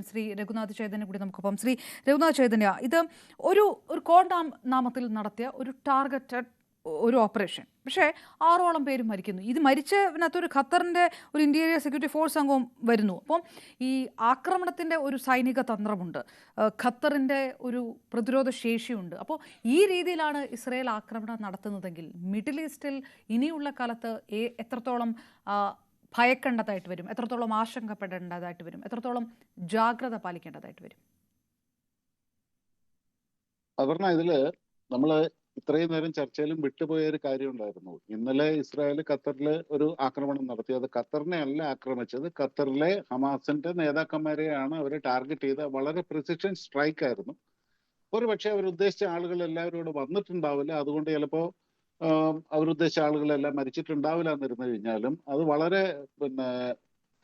ശ്രീ രഘുനാഥ് ചൈതന്യ കൂടി നമുക്കൊപ്പം. ശ്രീ രഘുനാഥ് ചൈതന്യ, ഇത് ഒരു ഒരു കോഡ് നാമത്തിൽ നടത്തിയ ഒരു ടാർഗറ്റഡ് ഒരു ഓപ്പറേഷൻ, പക്ഷേ 6ഓളം പേര് മരിക്കുന്നു. ഇത് മരിച്ചതിനകത്തൊരു ഖത്തറിൻ്റെ ഒരു ഇന്റീരിയർ സെക്യൂരിറ്റി ഫോഴ്സ് അംഗവും വരുന്നു. അപ്പം ഈ ആക്രമണത്തിൻ്റെ ഒരു സൈനിക തന്ത്രമുണ്ട്, ഖത്തറിൻ്റെ ഒരു പ്രതിരോധ ശേഷിയുണ്ട്. അപ്പോൾ ഈ രീതിയിലാണ് ഇസ്രയേൽ ആക്രമണം നടത്തുന്നതെങ്കിൽ മിഡിൽ ഈസ്റ്റിൽ ഇനിയുള്ള കാലത്ത് എത്രത്തോളം ഭയക്കേണ്ടതായിട്ട് വരും, എത്രത്തോളം ആശങ്കപ്പെടേണ്ടതായിട്ട് വരും, എത്രത്തോളം ജാഗ്രത പാലിക്കേണ്ടതായിട്ട് വരും? അപർണ, ഇതില് നമ്മള് ഇത്രയും നേരം ചർച്ചയിലും വിട്ടുപോയ ഒരു കാര്യം ഉണ്ടായിരുന്നു. ഇന്നലെ ഇസ്രായേൽ ഖത്തറിൽ ഒരു ആക്രമണം നടത്തി. അത് ഖത്തറിനെ അല്ല ആക്രമിച്ചത്, ഖത്തറിലെ ഹമാസിന്റെ നേതാക്കന്മാരെയാണ് അവർ ടാർഗറ്റ് ചെയ്ത. വളരെ പ്രിസിഷൻ സ്ട്രൈക്ക് ആയിരുന്നു. ഒരുപക്ഷെ അവരുദ്ദേശിച്ച ആളുകൾ എല്ലാവരും ഇവിടെ വന്നിട്ടുണ്ടാവില്ല, അതുകൊണ്ട് ചിലപ്പോ അവരുദ്ദേശിച്ച ആളുകളെല്ലാം മരിച്ചിട്ടുണ്ടാവില്ല എന്നിരുന്നു കഴിഞ്ഞാലും അത് വളരെ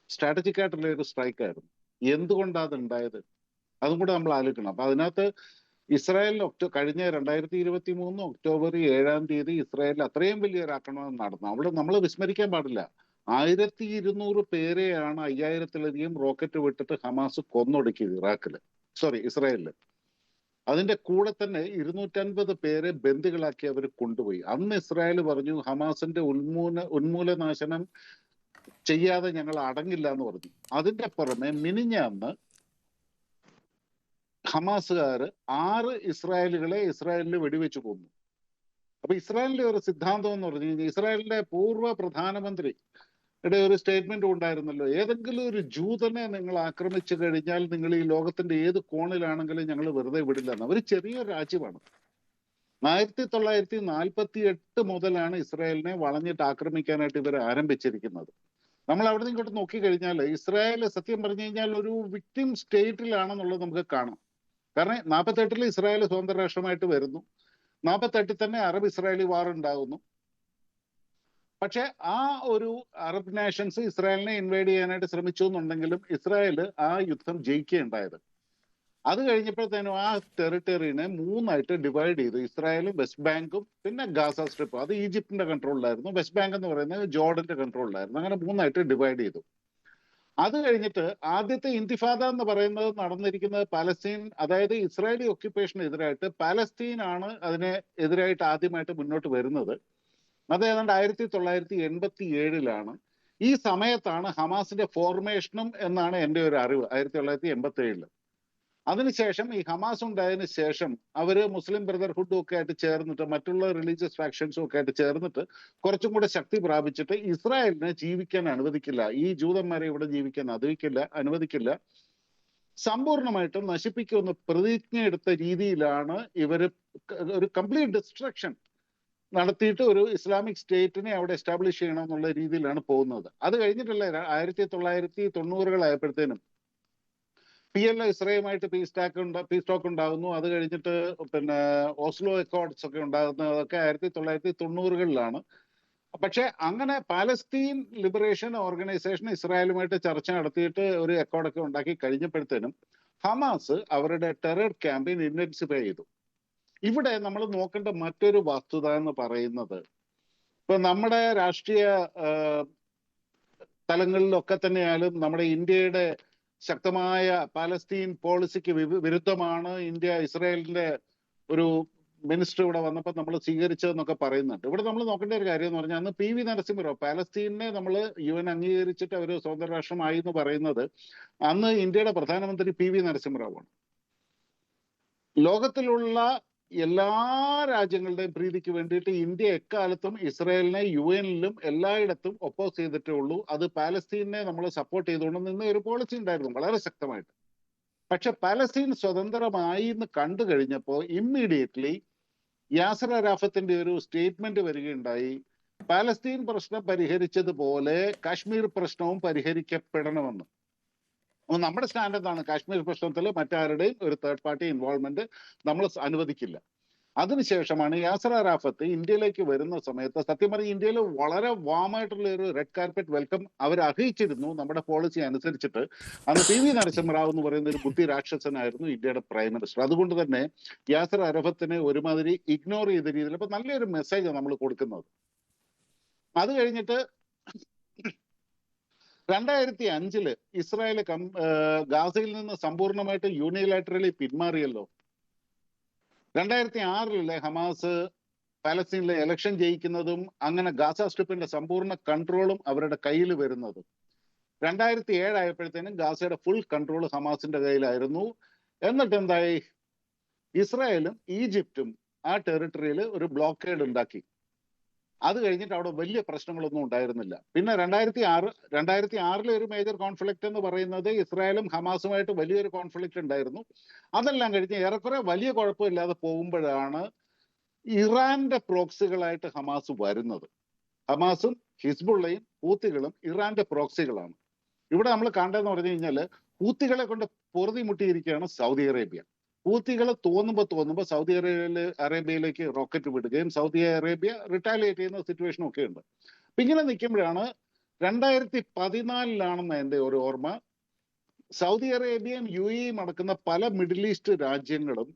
സ്ട്രാറ്റജിക് ആയിട്ടുള്ള ഒരു സ്ട്രൈക്ക് ആയിരുന്നു. എന്തുകൊണ്ടാണ് അത് ഉണ്ടായത് അതും കൂടെ നമ്മൾ ആലോചിക്കണം. അപ്പൊ അതിനകത്ത് ഇസ്രായേലിൽ കഴിഞ്ഞ 2023 ഒക്ടോബർ 7 ഇസ്രായേലിൽ അത്രയും വലിയൊരു ആക്രമണം നടന്നു. അവിടെ നമ്മൾ വിസ്മരിക്കാൻ പാടില്ല. 1200 പേരെയാണ് 5000-ലധികം റോക്കറ്റ് വിട്ടിട്ട് ഹമാസ് കൊന്നൊടുക്കിയത് ഇസ്രായേലില്. അതിന്റെ കൂടെ തന്നെ 250 പേരെ ബന്ദികളാക്കി അവർ കൊണ്ടുപോയി. അന്ന് ഇസ്രായേൽ പറഞ്ഞു ഹമാസിന്റെ ഉന്മൂലനാശനം ചെയ്യാതെ ഞങ്ങൾ അടങ്ങില്ല എന്ന് പറഞ്ഞു. അതിന്റെ പുറമെ മിനിഞ്ഞാന്ന് ഹമാസുകാര് 6 ഇസ്രായേലുകളെ ഇസ്രായേലിൽ വെടിവെച്ച് കൊന്നു. അപ്പൊ ഇസ്രായേലിന്റെ ഒരു സിദ്ധാന്തം എന്ന് പറഞ്ഞു കഴിഞ്ഞാൽ, ഇസ്രായേലിന്റെ പൂർവ്വ പ്രധാനമന്ത്രി ഒരു സ്റ്റേറ്റ്മെന്റ് ഉണ്ടായിരുന്നല്ലോ, ഏതെങ്കിലും ഒരു ജൂതനെ നിങ്ങൾ ആക്രമിച്ചു കഴിഞ്ഞാൽ നിങ്ങൾ ഈ ലോകത്തിന്റെ ഏത് കോണിലാണെങ്കിലും ഞങ്ങൾ വെറുതെ വിടില്ല എന്ന്. അവർ ചെറിയൊരു രാജ്യമാണ്. 1948 മുതലാണ് ഇസ്രായേലിനെ വളഞ്ഞിട്ട് ആക്രമിക്കാനായിട്ട് ഇവർ ആരംഭിച്ചിരിക്കുന്നത്. നമ്മൾ അവിടെ നിന്ന് ഇങ്ങോട്ട് നോക്കിക്കഴിഞ്ഞാൽ ഇസ്രായേൽ സത്യം പറഞ്ഞു കഴിഞ്ഞാൽ ഒരു വിക്ടിം സ്റ്റേറ്റിലാണെന്നുള്ളത് നമുക്ക് കാണാം. കാരണം 48 ഇസ്രായേൽ സ്വതന്ത്ര രാഷ്ട്രമായിട്ട് വരുന്നു, 48 തന്നെ അറബ് ഇസ്രായേലി വാർ ഉണ്ടാകുന്നു. പക്ഷെ ആ ഒരു അറബ് നാഷൻസ് ഇസ്രായേലിനെ ഇൻവൈഡ് ചെയ്യാനായിട്ട് ശ്രമിച്ചു എന്നുണ്ടെങ്കിലും ഇസ്രായേൽ ആ യുദ്ധം ജയിക്കുകയുണ്ടായത്. അത് കഴിഞ്ഞപ്പോഴത്തേനും ആ ടെറിട്ടറിനെ 3ആയിട്ട് ഡിവൈഡ് ചെയ്തു. ഇസ്രായേലും വെസ്റ്റ് ബാങ്കും പിന്നെ ഗാസ സ്ട്രിപ്പ്, അത് ഈജിപ്തിന്റെ കൺട്രോളിലായിരുന്നു. വെസ്റ്റ് ബാങ്ക് എന്ന് പറയുന്നത് ജോർഡന്റെ കൺട്രോളിലായിരുന്നു. അങ്ങനെ 3ആയിട്ട് ഡിവൈഡ് ചെയ്തു. അത് കഴിഞ്ഞിട്ട് ആദ്യത്തെ ഇന്തിഫാദ എന്ന് പറയുന്നത് നടന്നിരിക്കുന്നത് പാലസ്തീൻ, അതായത് ഇസ്രായേലി ഒക്യുപ്പേഷന് എതിരായിട്ട് പാലസ്തീൻ ആണ് അതിനെ എതിരായിട്ട് ആദ്യമായിട്ട് മുന്നോട്ട് വരുന്നത്. അത് ഏതാണ്ട് 1987 ഈ സമയത്താണ് ഹമാസിന്റെ ഫോർമേഷനും എന്നാണ് എൻ്റെ ഒരു അറിവ്, 1987. അതിനുശേഷം ഈ ഹമാസ് ഉണ്ടായതിനു ശേഷം അവര് മുസ്ലിം ബ്രദർഹുഡും ഒക്കെ ആയിട്ട് ചേർന്നിട്ട് മറ്റുള്ള റിലീജിയസ് ഫാക്ഷൻസും ഒക്കെ ആയിട്ട് ചേർന്നിട്ട് കുറച്ചും കൂടെ ശക്തി പ്രാപിച്ചിട്ട് ഇസ്രായേലിനെ ജീവിക്കാൻ അനുവദിക്കില്ല, ഈ ജൂതന്മാരെ ഇവിടെ ജീവിക്കാൻ അനുവദിക്കില്ല, സമ്പൂർണമായിട്ടും നശിപ്പിക്കുമെന്ന് പ്രതിജ്ഞ എടുത്ത രീതിയിലാണ് ഇവര് ഒരു കംപ്ലീറ്റ് ഡിസ്ട്രക്ഷൻ നടത്തിയിട്ട് ഒരു ഇസ്ലാമിക് സ്റ്റേറ്റിനെ അവിടെ എസ്റ്റാബ്ലിഷ് ചെയ്യണം എന്നുള്ള രീതിയിലാണ് പോകുന്നത്. അത് കഴിഞ്ഞിട്ടല്ലേ 1990-കളായപ്പോഴത്തേനും PLO ഇസ്രായേലുമായിട്ട് പീസ് ടോക്ക് ഉണ്ടാകുന്നു. അത് കഴിഞ്ഞിട്ട് ഓസ്ലോ അക്കോർഡ്സ് ഒക്കെ ഉണ്ടാകുന്നതൊക്കെ 1990-കളിലാണ്. പക്ഷെ അങ്ങനെ പാലസ്തീൻ ലിബറേഷൻ ഓർഗനൈസേഷൻ ഇസ്രായേലുമായിട്ട് ചർച്ച നടത്തിയിട്ട് ഒരു അക്കോർഡൊക്കെ ഉണ്ടാക്കി കഴിഞ്ഞപ്പോഴത്തേനും ഹമാസ് അവരുടെ ടെറർ ക്യാമ്പയിൻ ഇന്റൻസിഫൈ ചെയ്തു. ഇവിടെ നമ്മൾ നോക്കേണ്ട മറ്റൊരു വസ്തുത എന്ന് പറയുന്നത്, ഇപ്പൊ നമ്മുടെ രാഷ്ട്രീയ തലങ്ങളിലൊക്കെ തന്നെയായാലും നമ്മുടെ ഇന്ത്യയുടെ ശക്തമായ പാലസ്തീൻ പോളിസിക്ക് വിരുദ്ധമാണ് ഇന്ത്യ ഇസ്രായേലിന്റെ ഒരു മിനിസ്റ്റർ ഇവിടെ വന്നപ്പോൾ നമ്മൾ സ്വീകരിച്ചതെന്നൊക്കെ പറയുന്നുണ്ട്. ഇവിടെ നമ്മൾ നോക്കേണ്ട ഒരു കാര്യം എന്ന് പറഞ്ഞാൽ, അന്ന് PV നരസിംഹറാവു പാലസ്തീനെ നമ്മൾ UN അംഗീകരിച്ചിട്ട് അവർ സ്വതന്ത്ര രാഷ്ട്രമായി എന്ന് പറയുന്നത് അന്ന് ഇന്ത്യയുടെ പ്രധാനമന്ത്രി PV നരസിംഹറാവുമാണ്. ലോകത്തിലുള്ള എല്ലാ രാജ്യങ്ങളുടെയും പ്രീതിക്ക് വേണ്ടിയിട്ട് ഇന്ത്യ എക്കാലത്തും ഇസ്രായേലിനെ UN-ലും എല്ലായിടത്തും ഒപ്പോസ് ചെയ്തിട്ടേ ഉള്ളൂ. അത് പാലസ്തീനെ നമ്മൾ സപ്പോർട്ട് ചെയ്തുകൊണ്ട് നിന്ന ഒരു പോളിസി ഉണ്ടായിരുന്നു വളരെ ശക്തമായിട്ട്. പക്ഷെ പാലസ്തീൻ സ്വതന്ത്രമായി എന്ന് കണ്ടു കഴിഞ്ഞപ്പോൾ ഇമ്മീഡിയറ്റ്ലി യാസർ അറാഫത്തിന്റെ ഒരു സ്റ്റേറ്റ്മെന്റ് വരികയുണ്ടായി, പാലസ്തീൻ പ്രശ്നം പരിഹരിച്ചതുപോലെ കാശ്മീർ പ്രശ്നവും പരിഹരിക്കപ്പെടണമെന്ന്. അപ്പൊ നമ്മുടെ സ്റ്റാൻഡ് എന്താണ്? കാശ്മീർ പ്രശ്നത്തിൽ മറ്റാരുടെയും ഒരു തേർഡ് പാർട്ടി ഇൻവോൾവ്മെന്റ് നമ്മൾ അനുവദിക്കില്ല. അതിനുശേഷമാണ് യാസർ അറാഫത്ത് ഇന്ത്യയിലേക്ക് വരുന്ന സമയത്ത് സത്യം പറഞ്ഞ ഇന്ത്യയിൽ വളരെ വാമായിട്ടുള്ള ഒരു റെഡ് കാർപ്പറ്റ് വെൽക്കം അവർ അർഹിച്ചിരുന്നു നമ്മുടെ പോളിസി അനുസരിച്ചിട്ട്. അന്ന് PV നരസിംഹറാവു എന്ന് പറയുന്ന ഒരു ബുദ്ധി രാക്ഷസനായിരുന്നു ഇന്ത്യയുടെ പ്രൈം മിനിസ്റ്റർ. അതുകൊണ്ട് തന്നെ യാസർ അറാഫത്തിനെ ഒരുമാതിരി ഇഗ്നോർ ചെയ്ത രീതിയിൽ അപ്പൊ നല്ലൊരു മെസ്സേജ് നമ്മൾ കൊടുക്കുന്നത്. അത് കഴിഞ്ഞിട്ട് 2005 ഇസ്രായേൽ ഗാസയിൽ നിന്ന് സമ്പൂർണ്ണമായിട്ട് യൂണിലാറ്ററലി പിന്മാറിയല്ലോ. 2006 ഹമാസ് പാലസ്തീനിലെ ഇലക്ഷൻ ജയിക്കുന്നതും അങ്ങനെ ഗാസ സ്ട്രിപ്പിന്റെ സമ്പൂർണ്ണ കൺട്രോളും അവരുടെ കയ്യിൽ വരുന്നതും. 2007 ആയപ്പോഴത്തേനും ഗാസയുടെ ഫുൾ കൺട്രോൾ ഹമാസിന്റെ കയ്യിലായിരുന്നു. എന്നിട്ട് എന്തായി? ഇസ്രായേലും ഈജിപ്തും ആ ടെറിട്ടറിയിൽ ഒരു ബ്ലോക്കേഡ് ഉണ്ടാക്കി. അത് കഴിഞ്ഞിട്ട് അവിടെ വലിയ പ്രശ്നങ്ങളൊന്നും ഉണ്ടായിരുന്നില്ല. പിന്നെ 2006 ഒരു മേജർ കോൺഫ്ലിക്റ്റ് എന്ന് പറയുന്നത് ഇസ്രായേലും ഹമാസുമായിട്ട് വലിയൊരു കോൺഫ്ലിക്റ്റ് ഉണ്ടായിരുന്നു. അതെല്ലാം കഴിഞ്ഞ് ഏറെക്കുറെ വലിയ കുഴപ്പമില്ലാതെ പോകുമ്പോഴാണ് ഇറാന്റെ പ്രോക്സികളായിട്ട് ഹമാസ് വരുന്നത്. ഹമാസും ഹിസ്ബുള്ളയും ഹൂത്തികളും ഇറാന്റെ പ്രോക്സികളാണ്. ഇവിടെ നമ്മൾ കണ്ടതെന്ന് പറഞ്ഞു കഴിഞ്ഞാൽ ഹൂത്തികളെ കൊണ്ട് പൊറുതി മുട്ടിയിരിക്കുകയാണ് സൗദി അറേബ്യ. ഹൂത്തികൾ തോന്നുമ്പോൾ സൗദി അറേബ്യയിലേക്ക് റോക്കറ്റ് വിടുകയും സൗദി അറേബ്യ റിട്ടാലിയേറ്റ് ചെയ്യുന്ന സിറ്റുവേഷനും ഒക്കെ ഉണ്ട്. അപ്പൊ ഇങ്ങനെ നിൽക്കുമ്പോഴാണ് 2014 എൻ്റെ ഒരു ഓർമ്മ, സൗദി അറേബ്യയും UAE അടക്കുന്ന പല മിഡിൽ ഈസ്റ്റ് രാജ്യങ്ങളും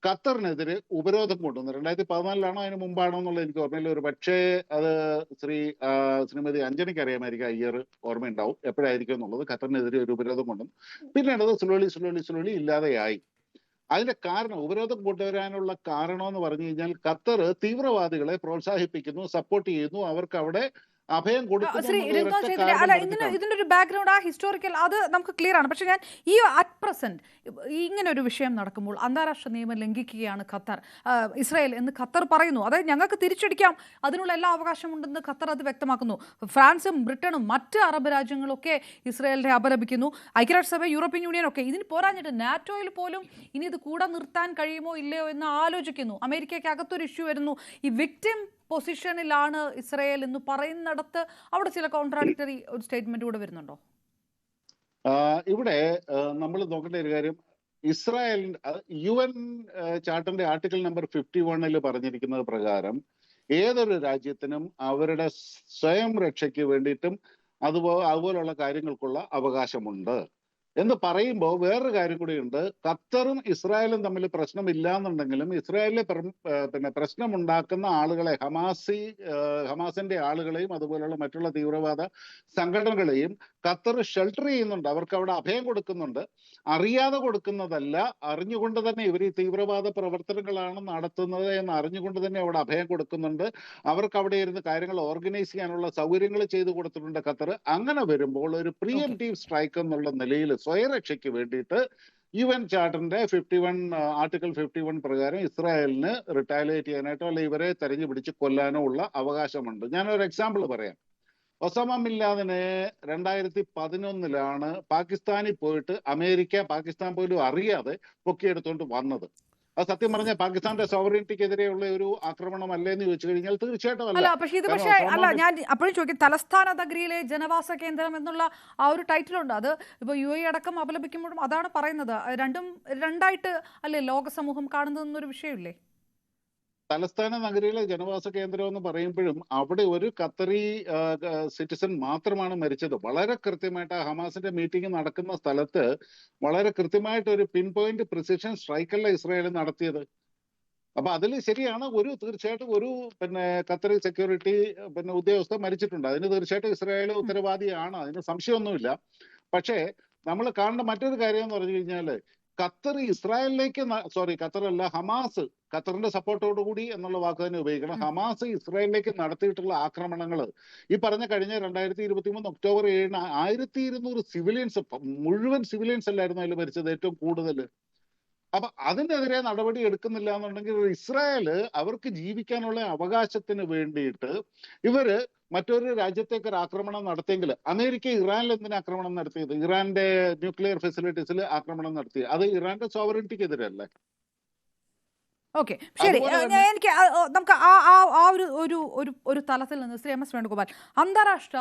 ഖത്തറിനെതിരെ ഉപരോധം കൊണ്ടുവന്നു. 2014 അതിന് മുമ്പാണോ എന്നുള്ളത് എനിക്ക് ഓർമ്മയില്ല. ഒരു പക്ഷേ അത് ശ്രീമതി അഞ്ജനയ്ക്ക് അറിയാമായിരിക്കും, ഇയർ ഓർമ്മയുണ്ടാവും എപ്പോഴായിരിക്കും എന്നുള്ളത്. ഖത്തറിനെതിരെ ഒരു ഉപരോധം കൊണ്ടുവന്നു. പിന്നീട് അത് സ്ലോലി ഇല്ലാതെയായി. അതിന്റെ കാരണം, ഉപരോധം കൊണ്ടുവരാനുള്ള കാരണം എന്ന് പറഞ്ഞു കഴിഞ്ഞാൽ ഖത്തർ തീവ്രവാദികളെ പ്രോത്സാഹിപ്പിക്കുന്നു, സപ്പോർട്ട് ചെയ്യുന്നു, അവർക്ക് അവിടെ അഭയം ശ്രീ രത്ന ചൈതന്യ, അല്ല ഇതിനൊരു ബാക്ക്ഗ്രൗണ്ട്, ആ ഹിസ്റ്റോറിക്കൽ അത് നമുക്ക് ക്ലിയർ ആണ്. പക്ഷെ ഞാൻ ഈ അറ്റ് പ്രസന്റ് ഇങ്ങനെ ഒരു വിഷയം നടക്കുമ്പോൾ അന്താരാഷ്ട്ര നിയമം ലംഘിക്കുകയാണ് ഖത്തർ, ഇസ്രായേൽ എന്ന് ഖത്തർ പറയുന്നു. അതായത് ഞങ്ങൾക്ക് തിരിച്ചടിക്കാം, അതിനുള്ള എല്ലാ അവകാശമുണ്ടെന്ന് ഖത്തർ അത് വ്യക്തമാക്കുന്നു. ഫ്രാൻസും ബ്രിട്ടനും മറ്റ് അറബ് രാജ്യങ്ങളൊക്കെ ഇസ്രായേലിനെ അപലപിക്കുന്നു. ഐക്യരാഷ്ട്രസഭ, യൂറോപ്യൻ യൂണിയൻ ഒക്കെ. ഇതിന് പോരാഞ്ഞിട്ട് നാറ്റോയിൽ പോലും ഇനി ഇത് കൂടെ നിർത്താൻ കഴിയുമോ ഇല്ലയോ എന്ന് ആലോചിക്കുന്നു. അമേരിക്കയ്ക്ക് അകത്തൊരു ഇഷ്യൂ വരുന്നു. ഈ വിക്ടിം പൊസിഷനിലാണ് ഇസ്രായേൽ എന്ന് പറയുന്നിടത്ത് അവിടെ ചില കോൺട്രാഡിക്ടറി ഒരു സ്റ്റേറ്റ്മെന്റ് കൂടെ വരുന്നുണ്ടോ? ഇവിടെ നമ്മൾ നോക്കേണ്ട ഒരു കാര്യം, ഇസ്രായേലിന്റെ UN ചാർട്ടറിന്റെ ആർട്ടിക്കിൾ നമ്പർ 51 പറഞ്ഞിരിക്കുന്നത് പ്രകാരം ഏതൊരു രാജ്യത്തിനും അവരുടെ സ്വയം രക്ഷയ്ക്ക് വേണ്ടിയിട്ടും അതുപോലുള്ള കാര്യങ്ങൾക്കുള്ള അവകാശമുണ്ട് എന്ന് പറയുമ്പോൾ വേറൊരു കാര്യം കൂടിയുണ്ട്. ഖത്തറും ഇസ്രായേലും തമ്മിൽ പ്രശ്നമില്ല എന്നുണ്ടെങ്കിലും ഇസ്രായേലിലെ പ്രശ്നമുണ്ടാക്കുന്ന ആളുകളെ, ഹമാസിന്റെ ആളുകളെയും അതുപോലുള്ള മറ്റുള്ള തീവ്രവാദ സംഘടനകളെയും ഖത്തർ ഷെൽട്ടർ ചെയ്യുന്നുണ്ട്. അവർക്ക് അവിടെ അഭയം കൊടുക്കുന്നുണ്ട്. അറിയാതെ കൊടുക്കുന്നതല്ല, അറിഞ്ഞുകൊണ്ട് തന്നെ ഇവർ ഈ തീവ്രവാദ പ്രവർത്തനങ്ങളാണ് നടത്തുന്നത് എന്ന് അറിഞ്ഞുകൊണ്ട് തന്നെ അവിടെ അഭയം കൊടുക്കുന്നുണ്ട്. അവർക്ക് അവിടെ ഇരുന്ന് കാര്യങ്ങൾ ഓർഗനൈസ് ചെയ്യാനുള്ള സൗകര്യങ്ങൾ ചെയ്തു കൊടുത്തിട്ടുണ്ട് ഖത്തർ. അങ്ങനെ വരുമ്പോൾ ഒരു പ്രീഎംപ്റ്റീവ് സ്ട്രൈക്ക് എന്നുള്ള നിലയിൽ സ്വയരക്ഷയ്ക്ക് വേണ്ടിയിട്ട് UN ചാർട്ടറിന്റെ ആർട്ടിക്കിൾ 51 പ്രകാരം ഇസ്രായേലിന് റിട്ടാലിയേറ്റ് ചെയ്യാനായിട്ടോ അല്ലെ ഇവരെ തെരഞ്ഞു പിടിച്ച് കൊല്ലാനോ ഉള്ള അവകാശമുണ്ട്. ഞാനൊരു എക്സാമ്പിൾ പറയാം. ഒസാമ ബിൻ ലാദനെ 2011 പാകിസ്ഥാനിൽ പോയിട്ട് പാകിസ്ഥാൻ പോലും അറിയാതെ പൊക്കിയെടുത്തോണ്ട് വന്നത്. അത് സത്യം പറഞ്ഞാൽ പാകിസ്ഥാന്റെ സോവറിറ്റിക്കെതിരെയുള്ള ഒരു ആക്രമണം അല്ലേന്ന് ചോദിച്ചു കഴിഞ്ഞാൽ തീർച്ചയായിട്ടും അല്ല. അല്ല, ഞാൻ അപ്പോഴും ചോദിക്കും, തലസ്ഥാന നഗരിയിലെ ജനവാസ കേന്ദ്രം എന്നുള്ള ആ ഒരു ടൈറ്റിലുണ്ട്. അത് ഇപ്പോൾ UAE അടക്കം അപലപിക്കുമ്പോഴും അതാണ് പറയുന്നത്. രണ്ടായിട്ട് അല്ലേ ലോക സമൂഹം കാണുന്നതെന്നൊരു വിഷയമില്ലേ? തലസ്ഥാന നഗരിയിലെ ജനവാസ കേന്ദ്രം എന്ന് പറയുമ്പോഴും അവിടെ ഒരു ഖത്തറി സിറ്റിസൺ മാത്രമാണ് മരിച്ചത്. വളരെ കൃത്യമായിട്ട് ഹമാസിന്റെ മീറ്റിംഗ് നടക്കുന്ന സ്ഥലത്ത് വളരെ കൃത്യമായിട്ട് ഒരു പിൻ പോയിന്റ് പ്രിസിഷൻ സ്ട്രൈക്കല്ല ഇസ്രായേൽ നടത്തിയത്. അപ്പൊ അതിൽ ശരിയാണ്, തീർച്ചയായിട്ടും ഒരു ഖത്തറി സെക്യൂരിറ്റി ഉദ്യോഗസ്ഥ മരിച്ചിട്ടുണ്ട്. അതിന് തീർച്ചയായിട്ടും ഇസ്രായേൽ ഉത്തരവാദിയാണ്, അതിന് സംശയമൊന്നുമില്ല. പക്ഷേ നമ്മൾ കാണേണ്ട മറ്റൊരു കാര്യം എന്ന് പറഞ്ഞു കഴിഞ്ഞാല് ഹമാസ്, ഖത്തറിന്റെ സപ്പോർട്ടോടുകൂടി എന്നുള്ള വാക്ക് തന്നെ ഉപയോഗിക്കണം, ഹമാസ് ഇസ്രായേലിലേക്ക് നടത്തിയിട്ടുള്ള ആക്രമണങ്ങൾ ഈ പറഞ്ഞ കഴിഞ്ഞ 2023 ഒക്ടോബർ 7 1200 സിവിലിയൻസ്, മുഴുവൻ സിവിലിയൻസ് അല്ലായിരുന്നു അതിൽ മരിച്ചത് ഏറ്റവും കൂടുതൽ. അപ്പൊ അതിനെതിരെ നടപടി എടുക്കുന്നില്ല എന്നുണ്ടെങ്കിൽ ഇസ്രായേല് അവർക്ക് ജീവിക്കാനുള്ള അവകാശത്തിന് വേണ്ടിയിട്ട് ഇവര് മറ്റൊരു രാജ്യത്തേക്ക് ഒരു ആക്രമണം നടത്തിയെങ്കിൽ, അമേരിക്ക ഇറാനിൽ എന്തിനാ ആക്രമണം നടത്തിയത്? ഇറാന്റെ ന്യൂക്ലിയർ ഫെസിലിറ്റീസിൽ ആക്രമണം നടത്തി. അത് ഇറാന്റെ സോവറിറ്റിക്കെതിരല്ലേ? ഓക്കെ, ശരി. എനിക്ക് നമുക്ക് ആ ഒരു തലത്തിൽ നിന്ന് ശ്രീ MS വേണുഗോപാൽ, അന്താരാഷ്ട്ര